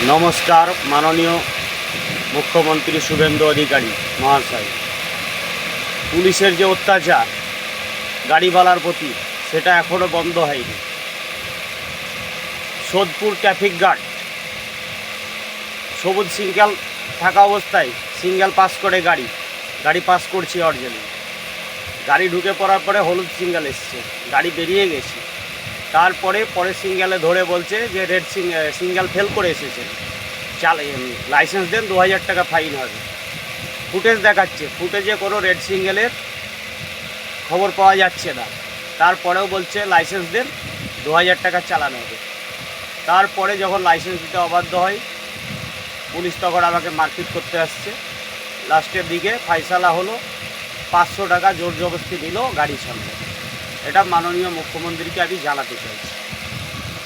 নমস্কার মাননীয় মুখ্যমন্ত্রী শুভেন্দু অধিকারী মহাশয়। পুলিশের যে অত্যাচার গাড়িওয়ালার প্রতি সেটা এখনও বন্ধ হয়নি। সোদপুর ট্রাফিক গার্ড সবুজ সিগন্যাল থাকা অবস্থায় সিগন্যাল পাস করে গাড়ি পাস করছি অর্জনে, গাড়ি ঢুকে পড়ার পরে হলুদ সিগন্যাল এসছে, গাড়ি বেরিয়ে গেছি, তারপরে পরের সিগন্যালে ধরে বলছে যে রেড সিগন্যাল ফেল করে এসেছে, লাইসেন্স দেন, 2000 টাকা ফাইন হবে। ফুটেজ দেখাচ্ছে, ফুটেজে কোনো রেড সিগন্যালের খবর পাওয়া যাচ্ছে না, তারপরেও বলছে লাইসেন্স দেন, 2000 টাকা চালান হবে। তারপরে যখন লাইসেন্স দিতে অবাধ্য হয়, পুলিশ তখন আমাকে মারপিট করতে আসছে। লাস্টের দিকে ফাইসালা হলো 500 টাকা জোর জবরদস্তি দিল গাড়ির সামনে। এটা মাননীয় মুখ্যমন্ত্রীকে আমি জানাতে চাইছি।